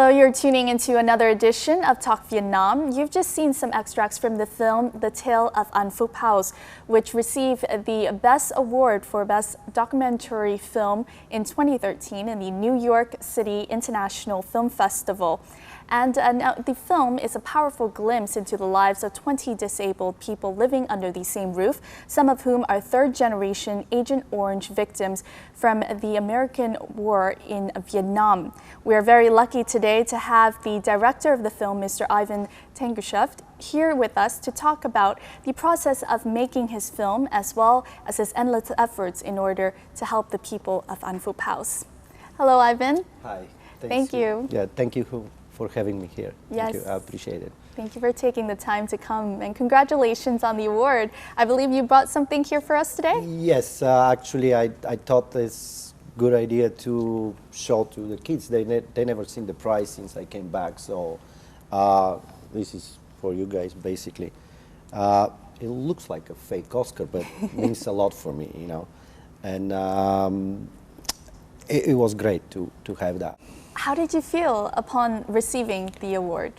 Hello, you're tuning into another edition of Talk Vietnam. You've just seen some extracts from the film The Tale of An Phúc, which received the Best Award for Best Documentary Film in 2013 in the New York City International Film Festival. And now the film is a powerful glimpse into the lives of 20 disabled people living under the same roof, some of whom are third-generation Agent Orange victims from the American War in Vietnam. We are very lucky today to have the director of the film, Mr. Ivan Tankushev, here with us to talk about the process of making his film, as well as his endless efforts in order to help the people of An Phúc House. Hello, Ivan. Hi. Thank you. Yeah, thank you for having me here. Yes. Thank you. I appreciate it. Thank you for taking the time to come, and congratulations on the award. I believe you brought something here for us today? Yes, actually I thought it's a good idea to show to the kids. They never seen the prize since I came back, so this is for you guys basically. It looks like a fake Oscar, but it means a lot for me, you know. And it was great to have that. How did you feel upon receiving the award?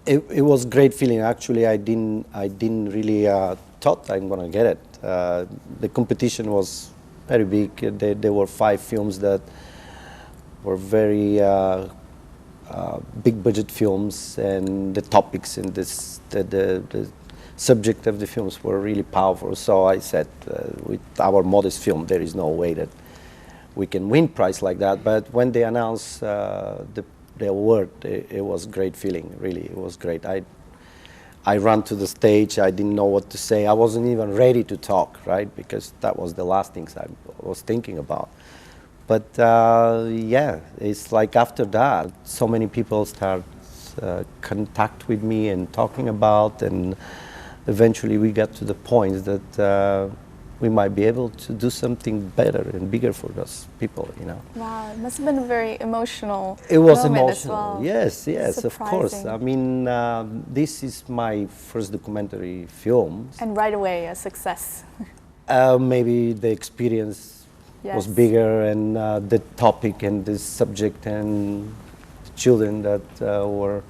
It was a great feeling. Actually, I didn't really thought I'm gonna get it. The competition was very big. There were 5 films that were very big budget films, and the topics and the subject of the films were really powerful. So I said, with our modest film, there is no way that we can win prize like that. But when they announced the award, it was a great feeling. Really, it was great. I ran to the stage. I didn't know what to say. I wasn't even ready to talk, right? Because that was the last things I was thinking about. But yeah, it's like after that, so many people start contact with me and talking about, and eventually we got to the point that we might be able to do something better and bigger for those people, you know. Wow, it must have been a very emotional It was moment emotional, as well. yes, surprising. Of course. I mean, this is my first documentary film. And right away, a success. Maybe the experience was bigger, and the topic and the subject and the children that were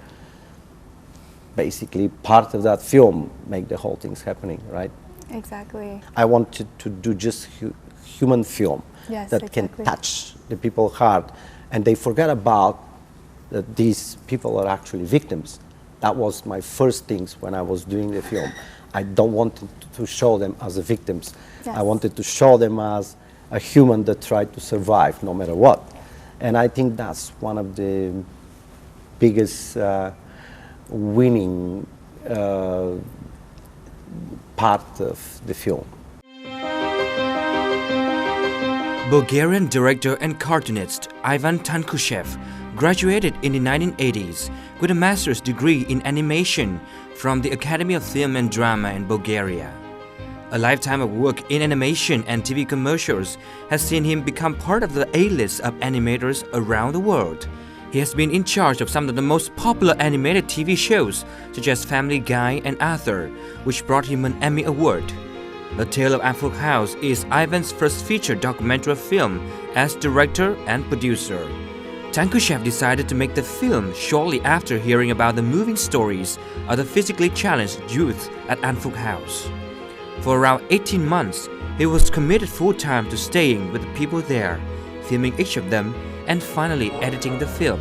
basically part of that film make the whole thing's happening, right? Exactly. I wanted to do just human film that can touch the people's heart, and they forget about that these people are actually victims. That was my first things when I was doing the film. I don't want to show them as the victims. Yes. I wanted to show them as a human that tried to survive no matter what. And I think that's one of the biggest winning part of the film. Bulgarian director and cartoonist Ivan Tankushev graduated in the 1980s with a master's degree in animation from the Academy of Film and Drama in Bulgaria. A lifetime of work in animation and TV commercials has seen him become part of the A-list of animators around the world. He has been in charge of some of the most popular animated TV shows, such as Family Guy and Arthur, which brought him an Emmy Award. The Tale of An Phúc is Ivan's first feature documentary film as director and producer. Tankushev decided to make the film shortly after hearing about the moving stories of the physically challenged youth at An Phúc. For around 18 months, he was committed full-time to staying with the people there, filming each of them, and finally editing the film.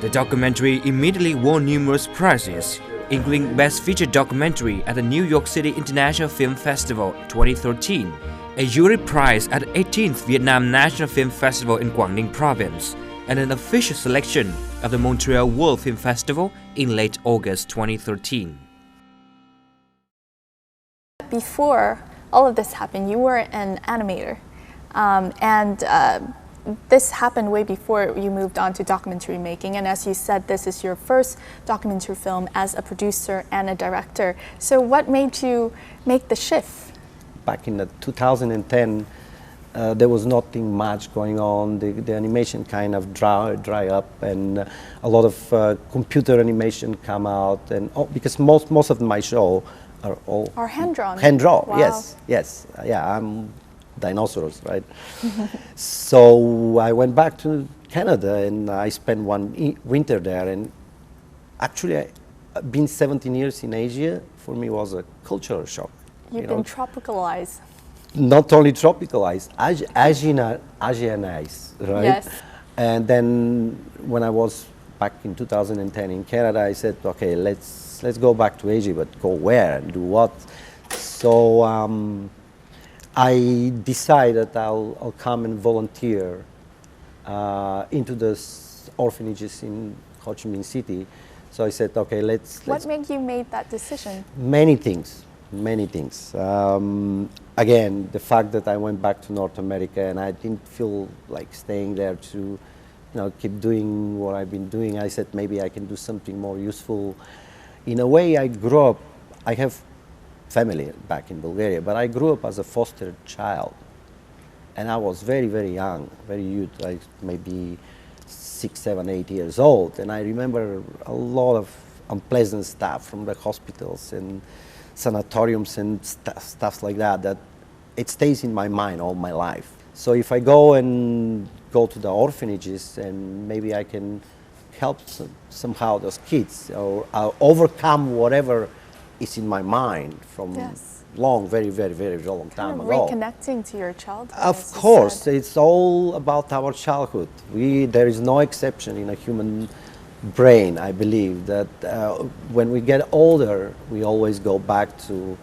The documentary immediately won numerous prizes, including Best Feature Documentary at the New York City International Film Festival 2013, a jury prize at the 18th Vietnam National Film Festival in Quảng Ninh Province, and an official selection of the Montreal World Film Festival in late August 2013. Before all of this happened, you were an animator, this happened way before you moved on to documentary making, and as you said, this is your first documentary film as a producer and a director. So what made you make the shift? Back in 2010, there was nothing much going on. The animation kind of dry up, and a lot of computer animation come out, and because most of my show are all hand drawn. Hand drawn, wow. yes. Yeah, I'm dinosaurs, right? So I went back to Canada and I spent one winter there. And actually, being 17 years in Asia, for me was a cultural shock. You've been tropicalized. Not only tropicalized, Asianized, right? Yes. And then when I was back in 2010 in Canada, I said, okay, let's go back to Asia, but go where and do what? So I decided I'll come and volunteer into the orphanages in Ho Chi Minh City. So I said, okay, let's. What made you make that decision? Many things. Again, the fact that I went back to North America and I didn't feel like staying there to, keep doing what I've been doing. I said maybe I can do something more useful. In a way, I grew up. I have family back in Bulgaria, but I grew up as a foster child, and I was very, very young, very youth, like maybe 6, 7, 8 years old, and I remember a lot of unpleasant stuff from the hospitals and sanatoriums and stuff like that, that it stays in my mind all my life. So if I go to the orphanages and maybe I can help somehow those kids or overcome whatever is in my mind from long, very, very, very long time ago. Reconnecting to your childhood. Of course, it's all about our childhood. There is no exception in a human brain, I believe, that when we get older, we always go back to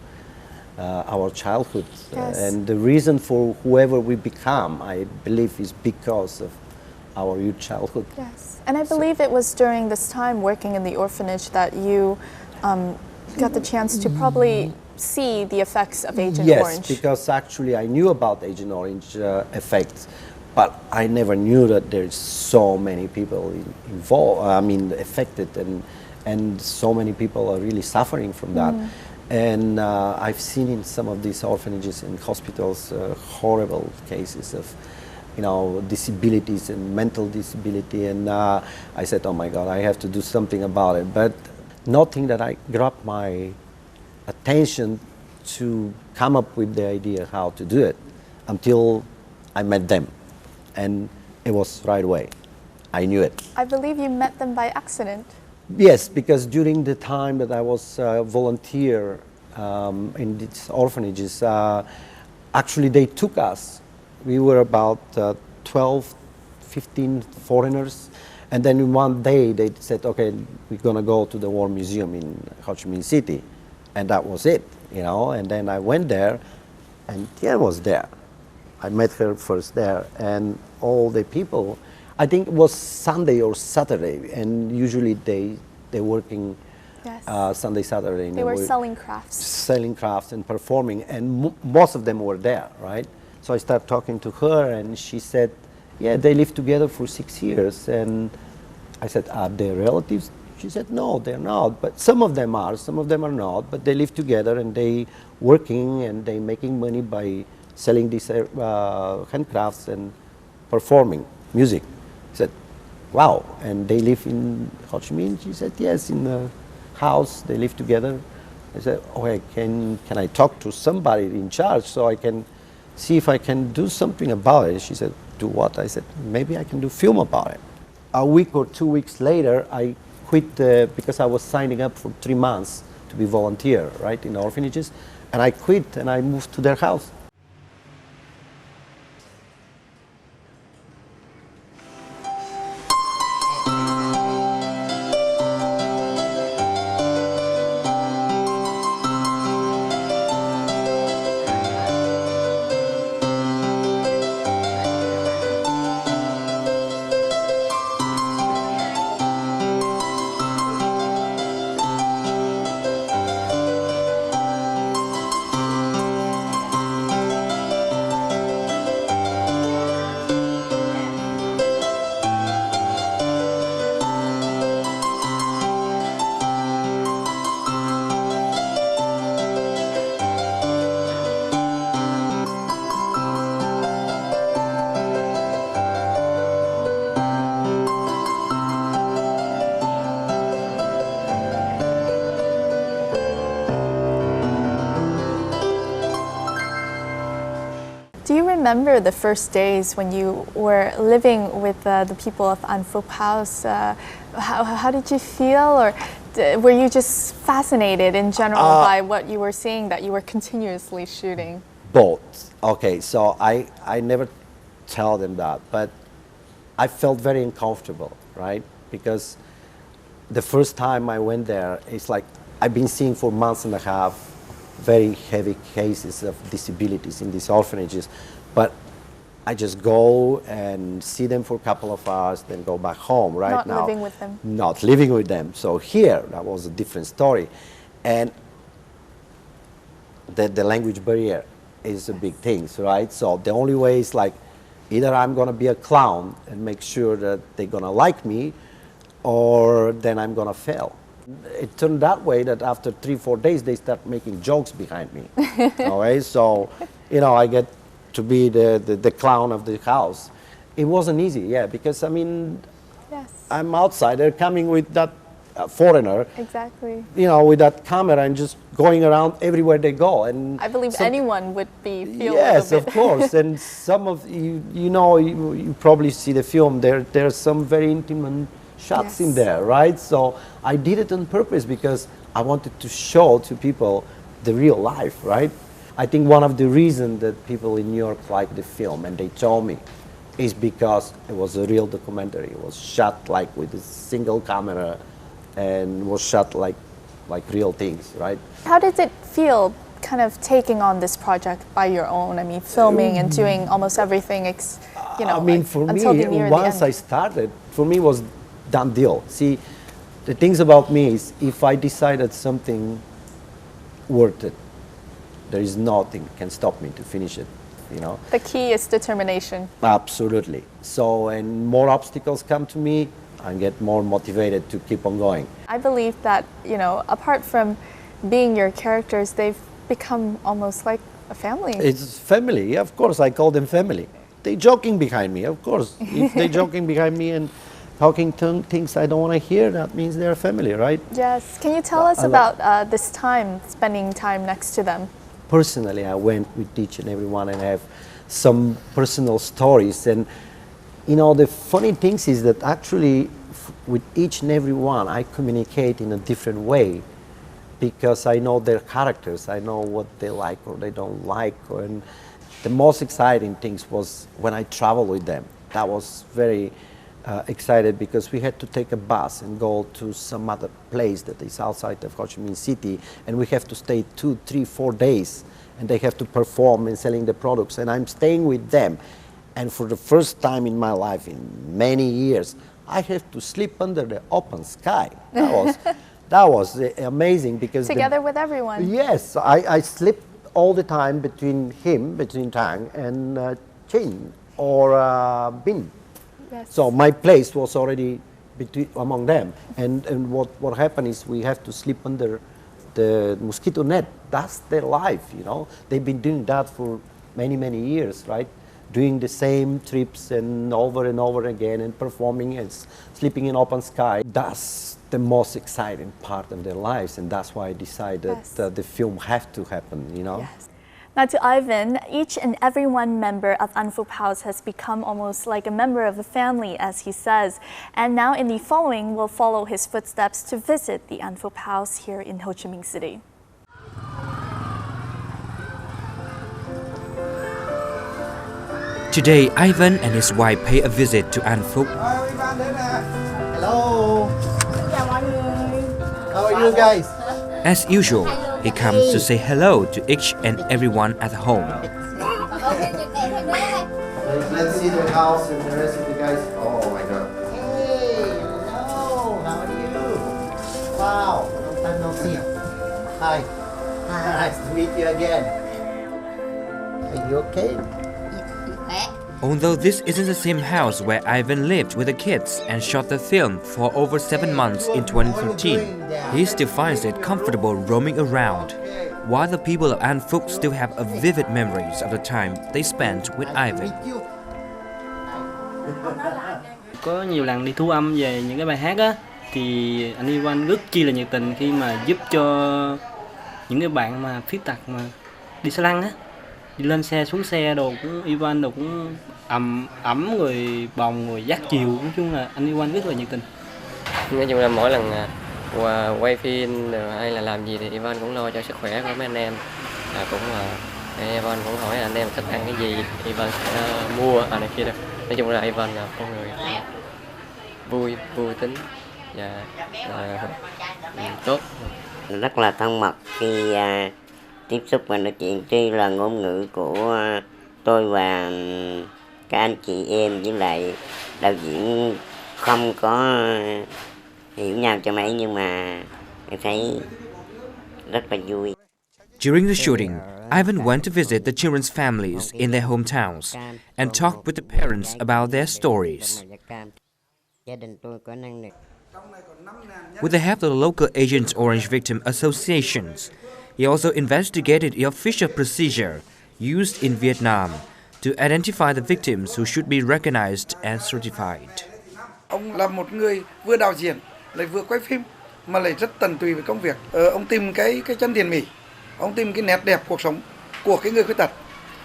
our childhood. And the reason for whoever we become, I believe, is because of our youth childhood. Yes, and I believe it was during this time working in the orphanage that you got the chance to probably see the effects of Agent Orange. Yes, because actually I knew about Agent Orange effects, but I never knew that there's so many people involved, affected, and so many people are really suffering from that. And I've seen in some of these orphanages and hospitals horrible cases of, disabilities and mental disability. And I said, oh my God, I have to do something about it. But nothing that I grabbed my attention to come up with the idea how to do it until I met them. And it was right away. I knew it. I believe you met them by accident. Yes, because during the time that I was a volunteer in these orphanages, actually they took us. We were about 12, 15 foreigners. And then one day they said, okay, we're going to go to the War Museum in Ho Chi Minh City. And that was it, And then I went there, and Tia was there. I met her first there. And all the people, I think it was Sunday or Saturday. And usually they're working Sunday, Saturday. They were selling crafts. Selling crafts and performing. And most of them were there, right? So I started talking to her, and she said, yeah, they lived together for 6 years. And I said, are they relatives? She said, no, they're not. But some of them are, some of them are not. But they live together, and they working, and they making money by selling these handcrafts and performing music. I said, wow. And they live in Ho Chi Minh? She said, yes, in the house. They live together. I said, okay, can I talk to somebody in charge so I can see if I can do something about it? She said, do what? I said, maybe I can do film about it. A week or 2 weeks later, I quit because I was signing up for 3 months to be volunteer, right, in orphanages. And I quit and I moved to their house. remember the first days when you were living with the people of An Phúc house? How did you feel, or were you just fascinated in general by what you were seeing that you were continuously shooting? Both. Okay, so I never tell them that, but I felt very uncomfortable, right? Because the first time I went there, it's like I've been seeing for months and a half very heavy cases of disabilities in these orphanages, but I just go and see them for a couple of hours, then go back home. Right now, not living with them. Not living with them. So here, that was a different story, and the language barrier is a big thing, right? So the only way is like either I'm gonna be a clown and make sure that they're gonna like me, or then I'm gonna fail. It turned that way that after 3-4 days they start making jokes behind me. All right, so I get to be the clown of the house. It wasn't easy, yeah, because I mean, yes, I'm outside. They're coming with that foreigner, exactly. With that camera and just going around everywhere they go. And I believe anyone would feel yes, a little of course. And some of you probably see the film. There's some very intimate shots in there, right? So I did it on purpose because I wanted to show to people the real life, right? I think one of the reasons that people in New York like the film, and they told me, is because it was a real documentary. It was shot like with a single camera and was shot like real things, right? How did it feel kind of taking on this project by your own? I mean, filming and doing almost everything, I mean, for me, once I started, for me it was done deal. See, the things about me is if I decided something worth it, there is nothing can stop me to finish it, The key is determination. Absolutely. So, and more obstacles come to me, I get more motivated to keep on going. I believe that, apart from being your characters, they've become almost like a family. It's family, yeah, of course, I call them family. They're joking behind me, of course. If they're joking behind me and talking things I don't want to hear, that means they're family, right? Yes. Can you tell us about this time, spending time next to them? Personally, I went with each and every one and I have some personal stories. And, the funny things is that actually with each and every one, I communicate in a different way because I know their characters. I know what they like or they don't like. And the most exciting things was when I traveled with them. That was very excited because we had to take a bus and go to some other place that is outside of Ho Chi Minh City, and we have to stay 2, 3, 4 days, and they have to perform in selling the products, and I'm staying with them. And for the first time in my life, in many years, I have to sleep under the open sky. That was amazing because together with everyone. Yes, I sleep all the time between Tang and Chin or Bin. Yes. So my place was already among them, and what happened is we have to sleep under the mosquito net. That's their life, They've been doing that for many years, right? Doing the same trips and over again and performing and sleeping in open sky. That's the most exciting part of their lives, and that's why I decided that the film have to happen, Yes. Now to Ivan, each and every one member of An Phúc House has become almost like a member of the family, as he says. And now in the following, we'll follow his footsteps to visit the An Phúc House here in Ho Chi Minh City. Today, Ivan and his wife pay a visit to An Phúc. Hello. How are you guys? As usual, he comes to say hello to each and everyone at home. Let's see the house and the rest of the guys. Oh my God. Hey, hello. How are you? Wow, long time no see. Hi. Nice to meet you again. Are you okay? Although this isn't the same house where Ivan lived with the kids and shot the film for over 7 months in 2015, he still finds it comfortable roaming around, while the people of An Phúc still have a vivid memories of the time they spent with Ivan. Có nhiều lần đi thu âm về những cái bài hát á, thì anh Ivan rất chi là nhiệt tình khi mà giúp cho những cái bạn mà khuyết tật mà đi xe lăn á, đi lên xe xuống xe đồ cũng Ivan đồ cũng ấm người bồng người dắt chiều, nói chung là anh Ivan rất là nhiệt tình. Nói chung là mỗi lần quay phim hay là làm gì thì Ivan cũng lo cho sức khỏe của mấy anh em, cũng Ivan cũng hỏi anh em thích ăn cái gì Ivan sẽ mua này kia đâu. Nói chung là Ivan là con người vui tính và tốt, rất là thân mật khi tiếp xúc và nói chuyện. Tuy là ngôn ngữ của tôi và các anh chị em với lại đạo diễn không có hiểu nhau cho mấy, nhưng mà em thấy rất là vui. During the shooting, Ivan went to visit the children's families in their hometowns and talked with the parents about their stories. With the help of the local Agent Orange Victim Associations, he also investigated the official procedure used in Vietnam to identify the victims who should be recognized and certified. Ông là một người vừa đạo diễn lại vừa quay phim mà lại rất tận tụy với công việc. Ông tìm cái chân thiện mỹ, ông tìm cái nét đẹp cuộc sống của cái người khuyết tật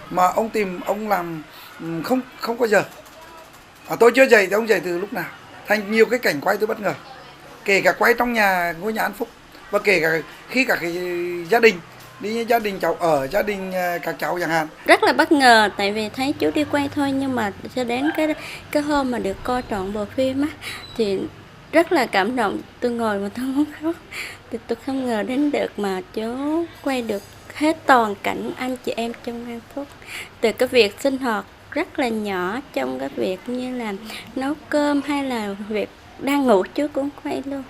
mà ông làm không có giờ. Tôi chưa dạy thì ông dạy từ lúc nào. Thành nhiều cái cảnh quay tôi bất ngờ, kể cả quay trong ngôi nhà An Phúc và kể cả khi cả cái gia đình đi, gia đình cháu ở, gia đình các cháu chẳng hạn. Rất là bất ngờ, tại vì thấy chú đi quay thôi, nhưng mà cho đến cái hôm mà được coi trọn bộ phim á thì rất là cảm động. Tôi ngồi mà tôi muốn khóc, thì tôi không ngờ đến được mà chú quay được hết toàn cảnh anh chị em trong An Phúc, từ cái việc sinh hoạt rất là nhỏ, trong cái việc như là nấu cơm hay là việc đang ngủ chú cũng quay luôn,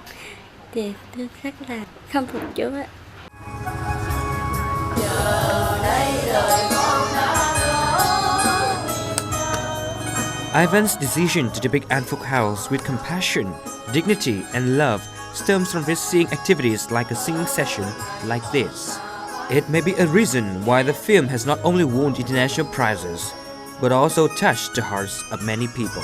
thì tôi rất là khâm phục chú ạ. Ivan's decision to depict An Phúc House with compassion, dignity, and love stems from his seeing activities like a singing session like this. It may be a reason why the film has not only won international prizes, but also touched the hearts of many people.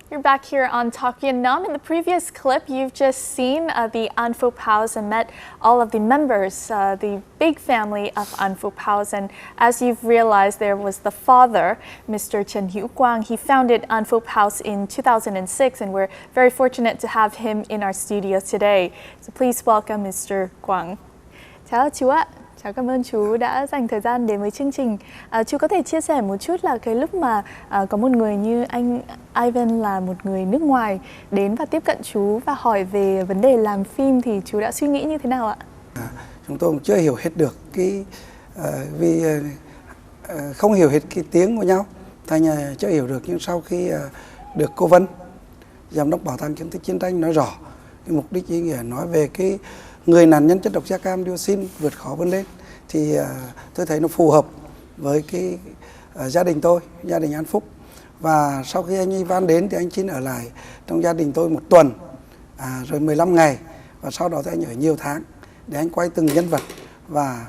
You're back here on Talk Vietnam. In the previous clip, you've just seen the An Phúc House and met all of the members, the big family of An Phúc House. And as you've realized, there was the father, Mr. Trần Hữu Quang. He founded An Phúc House in 2006, and we're very fortunate to have him in our studio today. So please welcome Mr. Quang. Chào chú ạ. Cháu cảm ơn chú đã dành thời gian đến với chương trình. Chú có thể chia sẻ một chút là cái lúc mà có một người như anh Ivan là một người nước ngoài đến và tiếp cận chú và hỏi về vấn đề làm phim thì chú đã suy nghĩ như thế nào ạ? Chúng tôi cũng chưa hiểu hết được vì không hiểu hết cái tiếng của nhau, thành chưa hiểu được. Nhưng sau khi được cô Vân, giám đốc bảo tàng kiến thức chiến tranh nói rõ cái mục đích ý nghĩa, nói về cái người nạn nhân chất độc da cam dioxin vượt khó vươn lên, thì tôi thấy nó phù hợp với cái gia đình tôi, gia đình An Phúc. Và sau khi anh Ivan đến thì anh xin ở lại trong gia đình tôi 1 tuần, rồi 15 ngày, và sau đó thì anh ở nhiều tháng để anh quay từng nhân vật và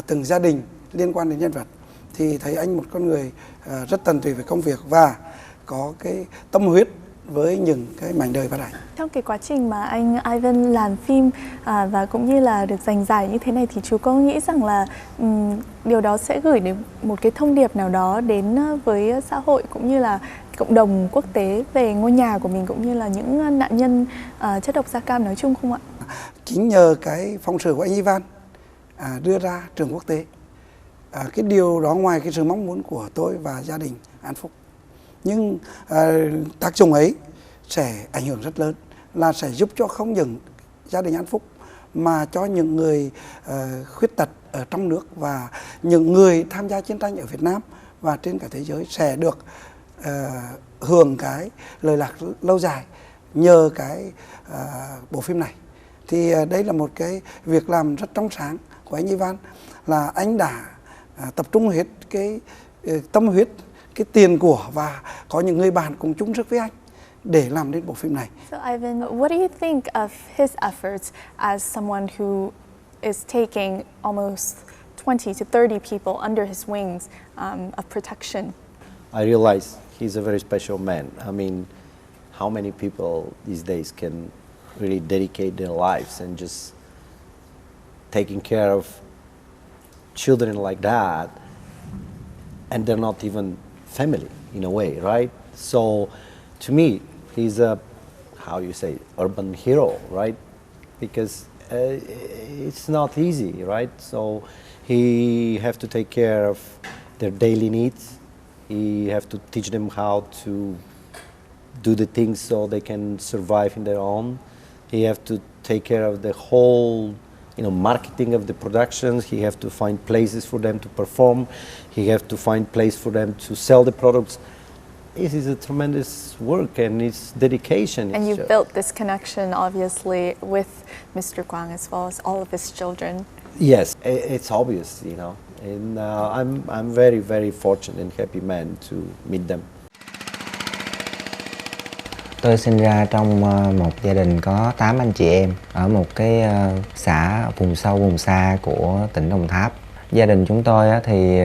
từng gia đình liên quan đến nhân vật. Thì thấy anh một con người rất tận tụy với công việc và có cái tâm huyết với những cái mảnh đời phát ảnh. Trong cái quá trình mà anh Ivan làm phim và cũng như là được giành giải như thế này thì chú có nghĩ rằng là điều đó sẽ gửi đến một cái thông điệp nào đó đến với xã hội cũng như là cộng đồng quốc tế về ngôi nhà của mình cũng như là những nạn nhân chất độc da cam nói chung không ạ? Chính nhờ cái phóng sự của anh Ivan đưa ra trường quốc tế, cái điều đó ngoài cái sự mong muốn của tôi và gia đình An Phúc, nhưng tác dụng ấy sẽ ảnh hưởng rất lớn, là sẽ giúp cho không những gia đình An Phúc mà cho những người khuyết tật ở trong nước và những người tham gia chiến tranh ở Việt Nam và trên cả thế giới sẽ được hưởng cái lợi lạc lâu dài nhờ cái bộ phim này. Thì đây là một cái việc làm rất trong sáng của anh Ivan, là anh đã tập trung hết cái tâm huyết, cái tiền của và có những người bạn cùng chung sức với anh để làm đến bộ phim này. So Ivan, what do you think of his efforts as someone who is taking almost 20 to 30 people under his wings of protection? I realized he's a very special man. I mean, how many people these days can really dedicate their lives and just taking care of children like that, and they're not even family in a way, right? So to me, he's a, how you say, urban hero, right? Because it's not easy, right? So he have to take care of their daily needs. He have to teach them how to do the things so they can survive in their own. He have to take care of the whole, marketing of the productions. He have to find places for them to perform. He have to find place for them to sell the products. This is a tremendous work and it's dedication. And you've built this connection, obviously, with Mr. Quang as well as all of his children. Yes, it's obvious, and I'm very, very fortunate and happy man to meet them. Tôi sinh ra trong một gia đình có 8 anh chị em ở một cái xã vùng sâu vùng xa của tỉnh Đồng Tháp. Gia đình chúng tôi thì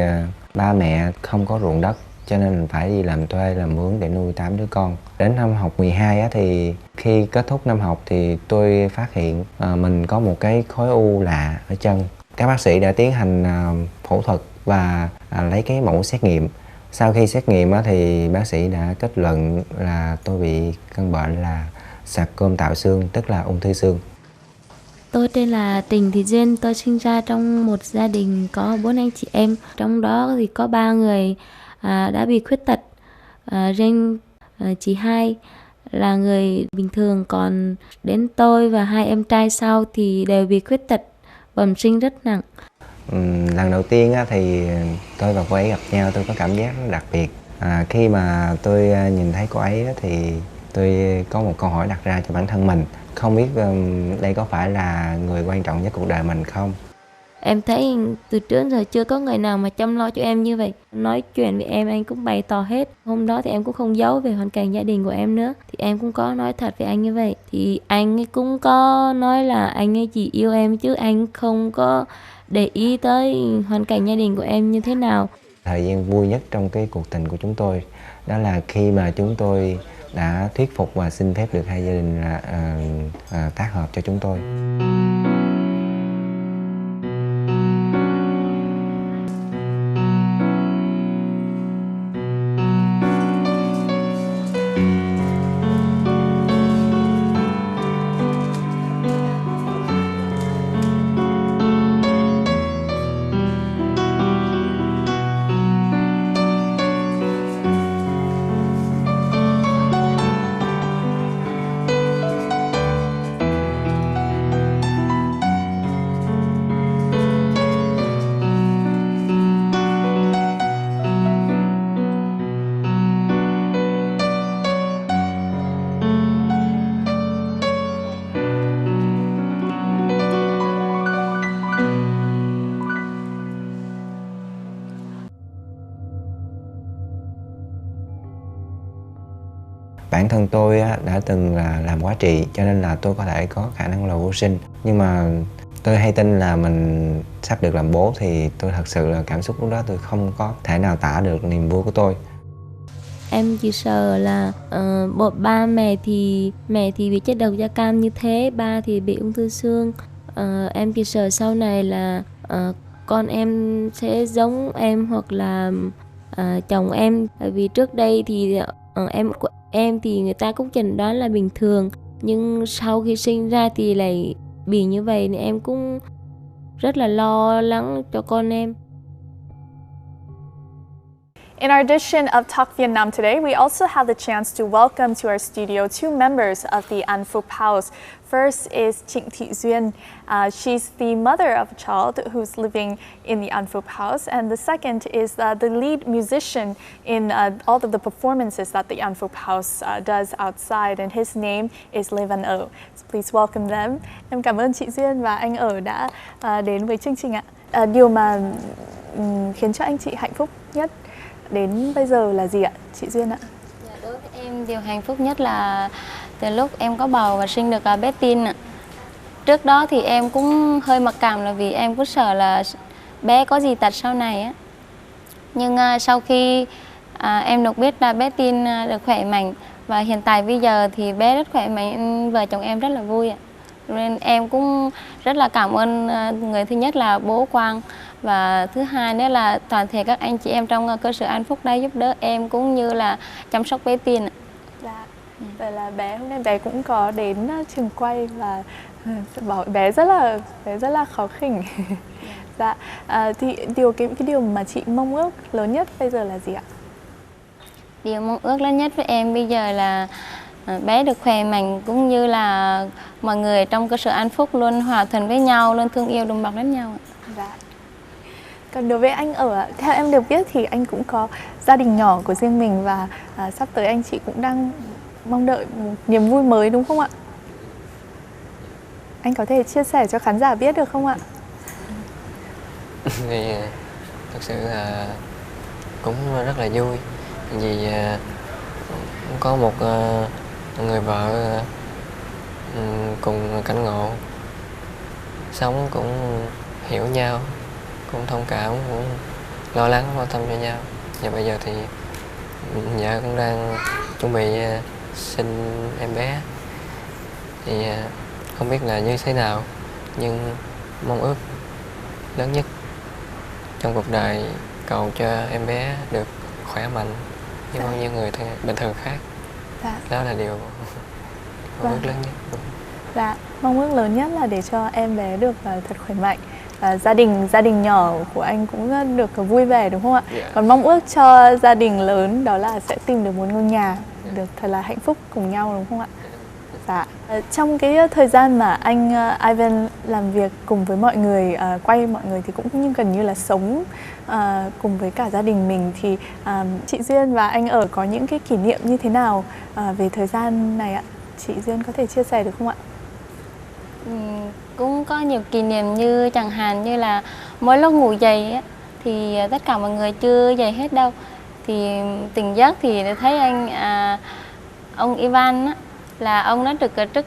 ba mẹ không có ruộng đất cho nên phải đi làm thuê làm mướn để nuôi 8 đứa con. Đến năm học 12 thì khi kết thúc năm học thì tôi phát hiện mình có một cái khối u lạ ở chân. Các bác sĩ đã tiến hành phẫu thuật và lấy cái mẫu xét nghiệm. Sau khi xét nghiệm thì bác sĩ đã kết luận là tôi bị căn bệnh là sạc cơm tạo xương, tức là ung thư xương. Tôi tên là Trình Thị Duyên, tôi sinh ra trong một gia đình có 4 anh chị em. Trong đó thì có 3 người đã bị khuyết tật, riêng chị hai là người bình thường, còn đến tôi và 2 em trai sau thì đều bị khuyết tật bẩm sinh rất nặng. Lần đầu tiên thì tôi và cô ấy gặp nhau, tôi có cảm giác rất đặc biệt. Khi mà tôi nhìn thấy cô ấy thì tôi có một câu hỏi đặt ra cho bản thân mình. Không biết đây có phải là người quan trọng nhất cuộc đời mình không? Em thấy từ trước giờ chưa có người nào mà chăm lo cho em như vậy. Nói chuyện với em, anh cũng bày tỏ hết. Hôm đó thì em cũng không giấu về hoàn cảnh gia đình của em nữa. Thì em cũng có nói thật với anh như vậy. Thì anh ấy cũng có nói là anh ấy chỉ yêu em chứ anh không có để ý tới hoàn cảnh gia đình của em như thế nào. Thời gian vui nhất trong cái cuộc tình của chúng tôi đó là khi mà chúng tôi đã thuyết phục và xin phép được hai gia đình là tác hợp cho chúng tôi. Bản thân tôi đã từng là làm hóa trị cho nên là tôi có thể có khả năng là vô sinh. Nhưng mà tôi hay tin là mình sắp được làm bố thì tôi thật sự là cảm xúc lúc đó tôi không có thể nào tả được niềm vui của tôi. Em chỉ sợ là ba mẹ thì bị chất độc da cam như thế, ba thì bị ung thư xương. Em chỉ sợ sau này là con em sẽ giống em hoặc là chồng em. Bởi vì trước đây thì em thì người ta cũng chẩn đoán là bình thường, nhưng sau khi sinh ra thì lại bị như vậy nên em cũng rất là lo lắng cho con em. In our edition of Talk Vietnam today, we also have the chance to welcome to our studio 2 members of the An Phúc house. First is Trịnh Thị Duyên. She's the mother of a child who's living in the An Phúc house. And the second is the lead musician in all of the performances that the An Phúc house does outside. And his name is Lê Văn Ở. So please welcome them. Em cảm ơn chị Duyên và anh Ở đã đến với chương trình ạ. Điều mà khiến cho anh chị hạnh phúc nhất đến bây giờ là gì ạ, chị Duyên ạ? Đối với em, điều hạnh phúc nhất là từ lúc em có bầu và sinh được bé Tin ạ. Trước đó thì em cũng hơi mặc cảm là vì em cũng sợ là bé có gì tật sau này á. Nhưng sau khi Em được biết là bé Tin được khỏe mạnh và hiện tại bây giờ thì bé rất khỏe mạnh, vợ chồng em rất là vui ạ. Nên em cũng rất là cảm ơn người thứ nhất là bố Quang và thứ hai nữa là toàn thể các anh chị em trong cơ sở An Phúc đã giúp đỡ em cũng như là chăm sóc bé Tin ạ. Dạ. Vậy là bé hôm nay bé cũng có đến trường quay và bảo bé rất là khó khỉnh. Dạ. Thì cái điều mà chị mong ước lớn nhất bây giờ là gì ạ? Điều mong ước lớn nhất với em bây giờ là bé được khỏe mạnh cũng như là mọi người trong cơ sở An Phúc luôn hòa thuận với nhau, luôn thương yêu đùm bọc lẫn nhau ạ. Dạ. Còn đối với anh theo em được biết thì anh cũng có gia đình nhỏ của riêng mình và sắp tới anh chị cũng đang mong đợi một niềm vui mới đúng không ạ? Anh có thể chia sẻ cho khán giả biết được không ạ? Thì thực sự là cũng rất là vui vì có một người vợ cùng cảnh ngộ, sống cũng hiểu nhau, cũng thông cảm, cũng lo lắng quan tâm cho nhau. Và bây giờ thì vợ cũng đang chuẩn bị sinh em bé, thì không biết là như thế nào, nhưng mong ước lớn nhất trong cuộc đời cầu cho em bé được khỏe mạnh như bao nhiêu người bình thường khác. Dạ. Đó là điều mong ước lớn nhất. Dạ, mong ước lớn nhất là để cho em bé được thật khỏe mạnh. Gia đình nhỏ của anh cũng được vui vẻ đúng không ạ? Yeah. Còn mong ước cho gia đình lớn đó là sẽ tìm được một ngôi nhà được thật là hạnh phúc cùng nhau đúng không ạ? Dạ. Trong cái thời gian mà anh Ivan làm việc cùng với mọi người, quay mọi người thì cũng như gần như là sống cùng với cả gia đình mình, thì chị Duyên và anh ở có những cái kỷ niệm như thế nào về thời gian này ạ? Chị Duyên có thể chia sẻ được không ạ? Cũng có nhiều kỷ niệm như chẳng hạn như là mỗi lúc ngủ dậy á, thì tất cả mọi người chưa dậy hết đâu, thì tỉnh giấc thì thấy ông Ivan á, là ông đã trực ở trước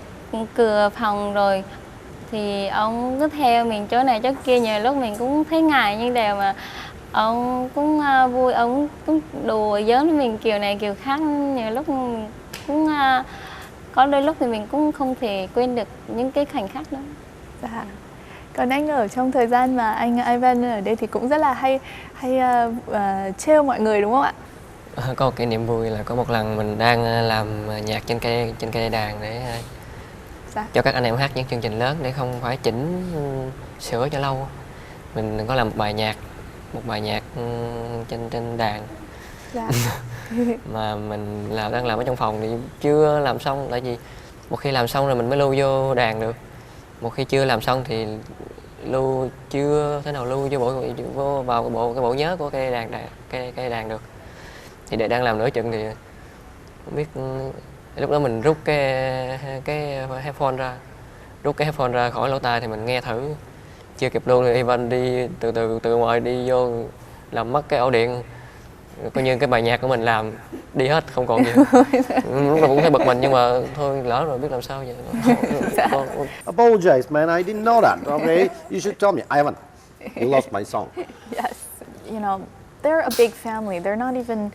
cửa phòng rồi, thì ông cứ theo mình chỗ này chỗ kia, nhiều lúc mình cũng thấy ngại nhưng đều mà ông cũng vui, ông cũng đùa giỡn với mình kiểu này kiểu khác, nhiều lúc mình cũng có đôi lúc thì mình cũng không thể quên được những cái khoảnh khắc đó. Dạ. Còn anh ở trong thời gian mà anh Ivan ở đây thì cũng rất là hay trêu mọi người đúng không ạ? Có một kỷ niệm vui là có một lần mình đang làm nhạc trên cây đàn để cho các anh em hát những chương trình lớn, để không phải chỉnh sửa cho lâu. Mình có làm một bài nhạc trên đàn. Dạ. Mà mình đang làm ở trong phòng thì chưa làm xong, tại vì một khi làm xong rồi mình mới lưu vô đàn được. Một khi chưa làm xong thì chưa thể nào lưu vào cái bộ nhớ của cây đàn được. Thì để đang làm nửa chừng thì không biết, lúc đó mình rút cái headphone ra khỏi lỗ tai thì mình nghe thử, chưa kịp luôn thì Ivan đi từ ngoài đi vô làm mất cái ổ điện, coi như cái bài nhạc của mình làm đi hết không còn gì. Lúc nào cũng thấy bực mình nhưng mà thôi lỡ rồi biết làm sao vậy. Apologize, man. I didn't know that. Okay, you should tell me, Ivan. You lost my song. Yes, they're a big family. They're not even,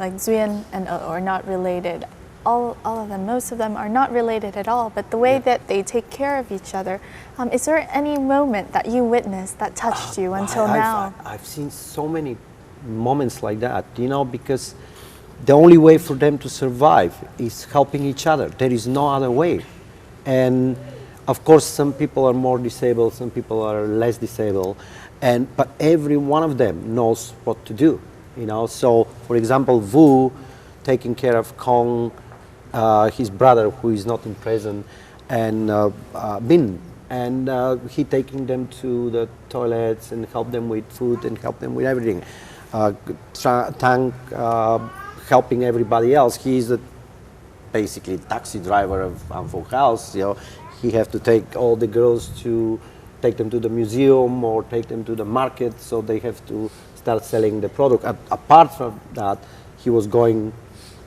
like Duyên and are not related. All of them, most of them are not related at all. But the way that they take care of each other, is there any moment that you witnessed that touched you until now? I've seen so many moments like that, because the only way for them to survive is helping each other. There is no other way. And of course, some people are more disabled, some people are less disabled, but every one of them knows what to do. So for example, Vu taking care of Kong, his brother who is not in prison, and Bin, and he taking them to the toilets and help them with food and help them with everything. Tank helping everybody else. He's basically taxi driver of An Phúc house. He have to take all the girls to take them to the museum or take them to the market, so they have to start selling the product. Apart from that, he was going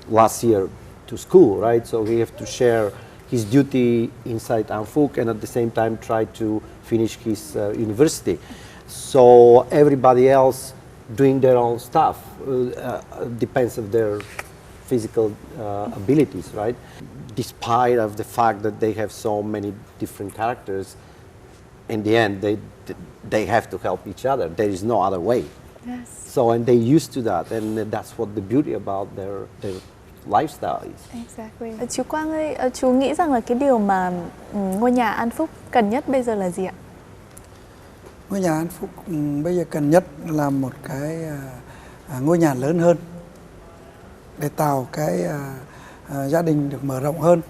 last year to school, right? So he have to share his duty inside An Phúc and at the same time try to finish his university. So everybody else doing their own stuff. Depends of their physical abilities, right? Despite of the fact that they have so many different characters, in the end they have to help each other. There is no other way. Yes. So, and they used to that, and that's what the beauty about their lifestyle is. Exactly. Chú Quang ơi, chú nghĩ rằng là cái điều mà ngôi nhà An Phúc cần nhất bây giờ là gì ạ? Ngôi nhà An Phúc bây giờ cần nhất là một cái ngôi nhà lớn hơn để tạo cái gia đình được mở rộng hơn,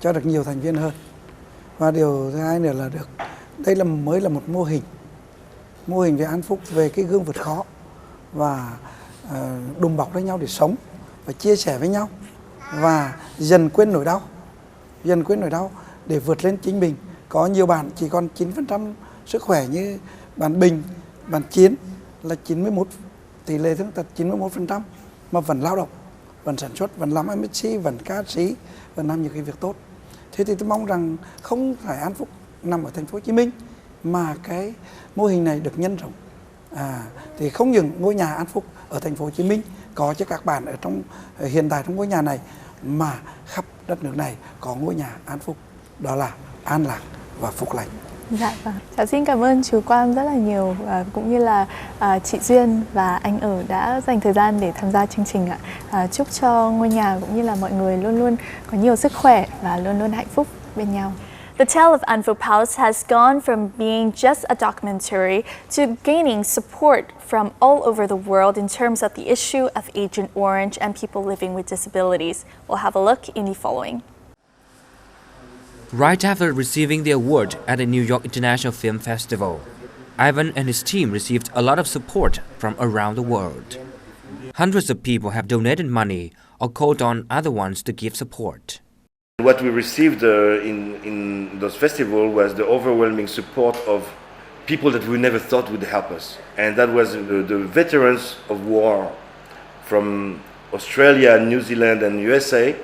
cho được nhiều thành viên hơn. Và điều thứ hai nữa là đây mới là một mô hình về An Phúc, về cái gương vượt khó và đùm bọc lấy nhau để sống và chia sẻ với nhau và dần quên nỗi đau để vượt lên chính mình. Có nhiều bạn chỉ còn 9% sức khỏe như bạn Bình, bạn Chiến là 91, tỷ lệ thương tật 91%, mà vẫn lao động, vẫn sản xuất, vẫn làm MC, vẫn ca sĩ, vẫn làm những cái việc tốt. Thế thì tôi mong rằng không phải An Phúc nằm ở thành phố Hồ Chí Minh mà cái mô hình này được nhân rộng. Thì không những ngôi nhà An Phúc ở thành phố Hồ Chí Minh có cho các bạn ở hiện tại trong ngôi nhà này, mà khắp đất nước này có ngôi nhà An Phúc, đó là an lạc và phúc lành. Dạ vâng. Cháu xin cảm ơn chú Quang rất là nhiều, cũng như là chị Duyên và anh Ở đã dành thời gian để tham gia chương trình ạ. Chúc cho ngôi nhà cũng như là mọi người luôn luôn có nhiều sức khỏe và luôn luôn hạnh phúc bên nhau. The tale of An Phúc House has gone from being just a documentary to gaining support from all over the world in terms of the issue of Agent Orange and people living with disabilities. We'll have a look in the following. Right after receiving the award at the New York International Film Festival, Ivan and his team received a lot of support from around the world. Hundreds of people have donated money or called on other ones to give support. What we received in those festivals was the overwhelming support of people that we never thought would help us. And that was the veterans of war from Australia, New Zealand and USA.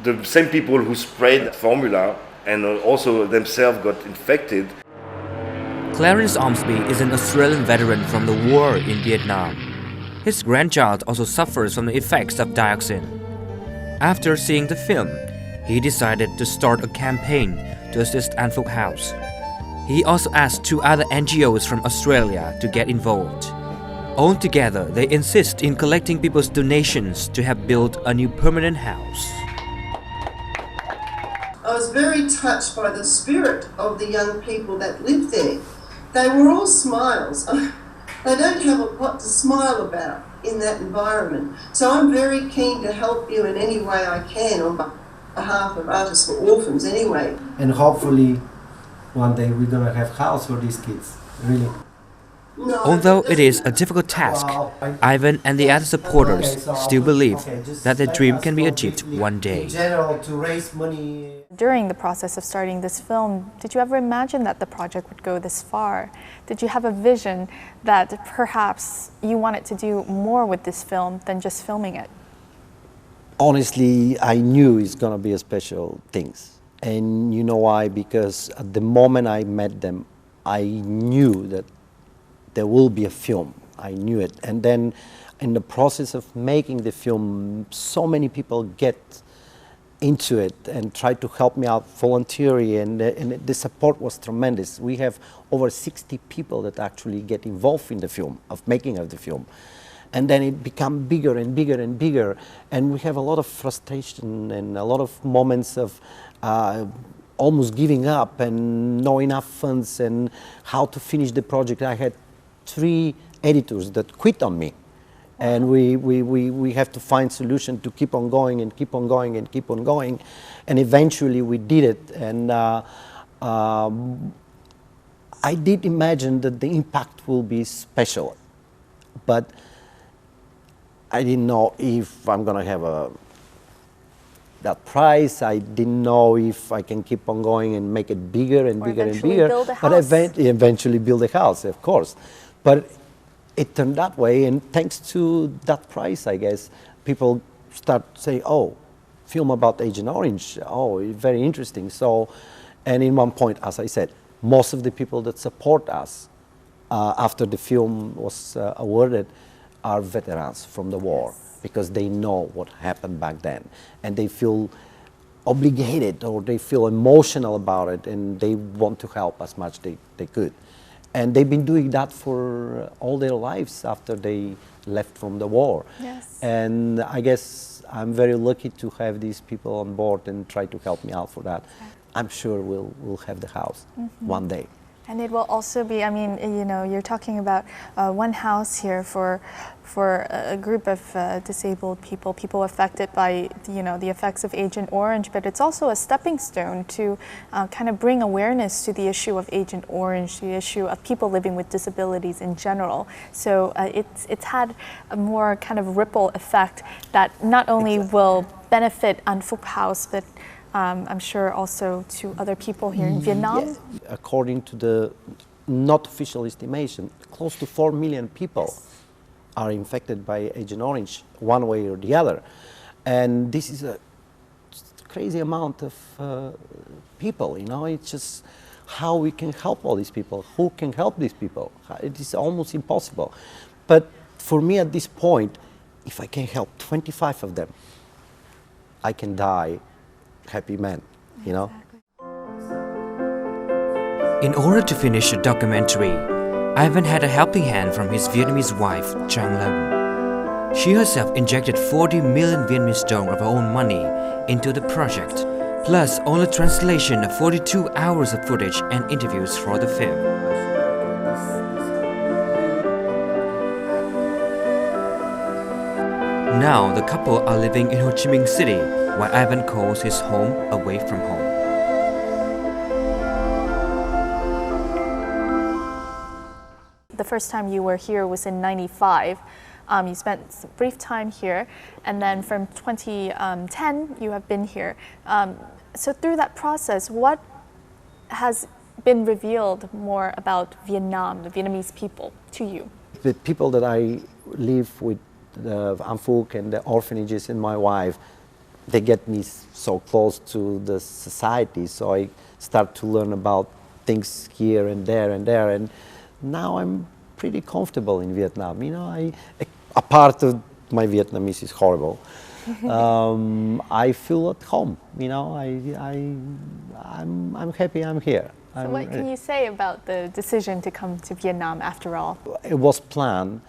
The same people who sprayed that formula and also themselves got infected. Clarence Ormsby is an Australian veteran from the war in Vietnam. His grandchild also suffers from the effects of dioxin. After seeing the film, he decided to start a campaign to assist An Phúc House. He also asked 2 other NGOs from Australia to get involved. Altogether, they insist in collecting people's donations to have built a new permanent house. I was very touched by the spirit of the young people that lived there. They were all smiles. They don't have a lot to smile about in that environment. So I'm very keen to help you in any way I can on behalf of Artists for Orphans anyway. And hopefully one day we're gonna have house for these kids, really. Although it is a difficult task, Ivan and the other supporters still believe that their dream can be achieved one day. During the process of starting this film, did you ever imagine that the project would go this far? Did you have a vision that perhaps you wanted to do more with this film than just filming it? Honestly, I knew it's gonna be a special thing. And you know why? Because at the moment I met them, I knew that there will be a film. I knew it. And then in the process of making the film, so many people get into it and try to help me out voluntarily, and the support was tremendous. We have over 60 people that actually get involved in the film, of making of the film. And then it became bigger and bigger and bigger, and we have a lot of frustration and a lot of moments of almost giving up and no enough funds and how to finish the project. I had 3 editors that quit on me. And we have to find solution to keep on going and keep on going and keep on going. And eventually we did it. And I did imagine that the impact will be special. But I didn't know if I'm going to have that prize. I didn't know if I can keep on going and make it bigger and bigger and bigger. Build a house. But eventually build a house, of course. But it turned that way, and thanks to that prize, I guess, people start saying, oh, film about Agent Orange, oh, very interesting. So, and in one point, as I said, most of the people that support us after the film was awarded are veterans from the war, because they know what happened back then, and they feel obligated or they feel emotional about it, and they want to help as much they could. And they've been doing that for all their lives after they left from the war. Yes. And I guess I'm very lucky to have these people on board and try to help me out for that. I'm sure we'll have the house one day. And it will also be, I mean, you know, you're talking about one house here for a group of disabled people affected by, you know, the effects of Agent Orange, but it's also a stepping stone to kind of bring awareness to the issue of Agent Orange, the issue of people living with disabilities in general. So it's had a more kind of ripple effect that not only will benefit An Phúc House, but I'm sure also to other people here in Vietnam. Yes. According to the not official estimation, close to 4 million people are infected by Agent Orange one way or the other. And this is a crazy amount of people, you know. It's just how we can help all these people. Who can help these people? It is almost impossible. But for me at this point, if I can help 25 of them, I can die happy man, you know. In order to finish the documentary, Ivan had a helping hand from his Vietnamese wife, Trang. She herself injected 40 million Vietnamese dong of her own money into the project, plus all the translation of 42 hours of footage and interviews for the film. Now the couple are living in Ho Chi Minh City, where Ivan calls his home away from home. The first time you were here was in '95. You spent a brief time here, and then from 2010 you have been here. So through that process, what has been revealed more about Vietnam, the Vietnamese people, to you? The people that I live with, An Phúc and the orphanages and my wife, they get me so close to the society, so I start to learn about things here and there and there, and now I'm pretty comfortable in Vietnam. You know, a part of my Vietnamese is horrible. I feel at home. You know, I'm happy I'm here. So what can you say about the decision to come to Vietnam after all? It was planned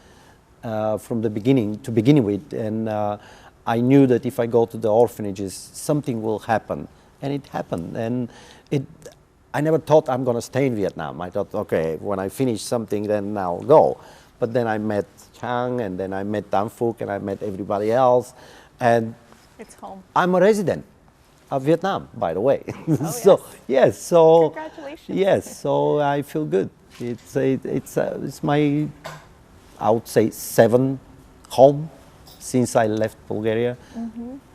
from the beginning, to begin with, and I knew that if I go to the orphanages, something will happen, and it happened. And I never thought I'm going to stay in Vietnam. I thought, okay, when I finish something, then I'll go. But then I met Trang, and then I met An Phúc, and I met everybody else, and it's home. I'm a resident of Vietnam, by the way. Oh, so yes, so congratulations. Yes, so I feel good. It's my, I would say, 7th home since I left Bulgaria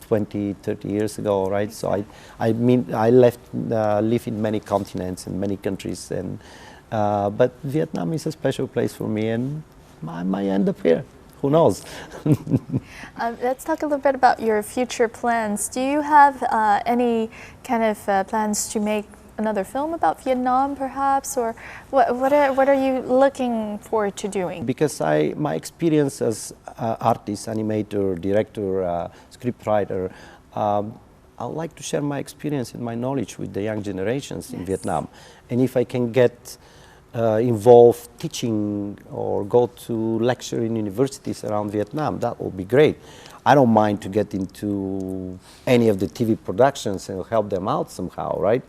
20, 30 years ago, right? So I live in many continents and many countries, and but Vietnam is a special place for me, and I might end up here. Who knows? Let's talk a little bit about your future plans. Do you have any kind of plans to make another film about Vietnam, perhaps, or what are you looking forward to doing? Because my experience as artist, animator, director, scriptwriter, I'd like to share my experience and my knowledge with the young generations in Vietnam. And if I can get involved teaching or go to lecture in universities around Vietnam, that would be great. I don't mind to get into any of the TV productions and help them out somehow, right?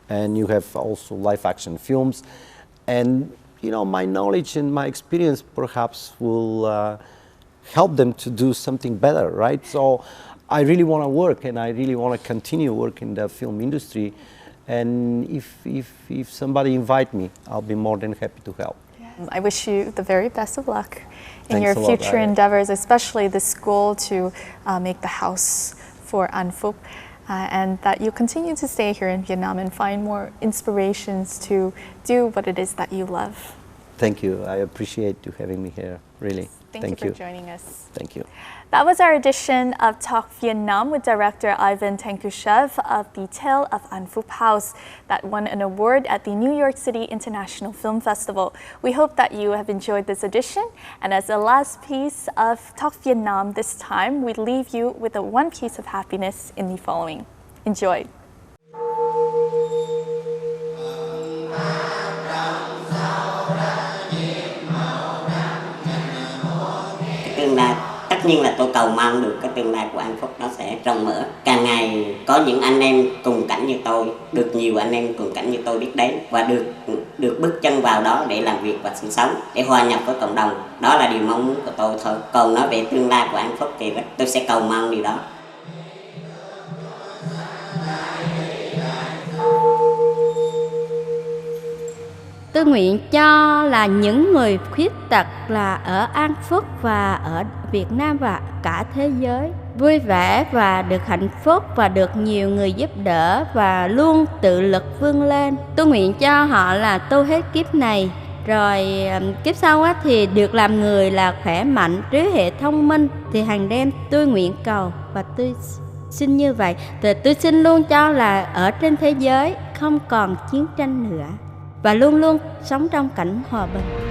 And you have also live action films. And, you know, my knowledge and my experience perhaps will help them to do something better, right? So I really want to work, and I really want to continue working in the film industry. And if somebody invite me, I'll be more than happy to help. Yes. I wish you the very best of luck in Thanks your a lot, future endeavors, especially this goal to make the house for An Phúc, and that you continue to stay here in Vietnam and find more inspirations to do what it is that you love. Thank you. I appreciate you having me here. Really. Thank you for joining us. Thank you. That was our edition of Talk Vietnam with director Ivan Tankushev of the Tale of An Phúc House that won an award at the New York City International Film Festival. We hope that you have enjoyed this edition. And as a last piece of Talk Vietnam this time, we leave you with one piece of happiness in the following. Enjoy. Tương lai tất nhiên là tôi cầu mong được cái tương lai của An Phúc nó sẽ rộng mở, càng ngày có những anh em cùng cảnh như tôi, được nhiều anh em cùng cảnh như tôi biết đến và được bước chân vào đó để làm việc và sinh sống, để hòa nhập với cộng đồng. Đó là điều mong muốn của tôi thôi. Còn nói về tương lai của An Phúc thì tôi sẽ cầu mong điều đó. Tôi nguyện cho là những người khuyết tật là ở An Phúc và ở Việt Nam và cả thế giới vui vẻ và được hạnh phúc và được nhiều người giúp đỡ và luôn tự lực vươn lên. Tôi nguyện cho họ là tu hết kiếp này, rồi kiếp sau thì được làm người là khỏe mạnh, trí hệ thông minh. Thì hàng đêm tôi nguyện cầu và tôi xin như vậy. Tôi xin luôn cho là ở trên thế giới không còn chiến tranh nữa và luôn luôn sống trong cảnh hòa bình.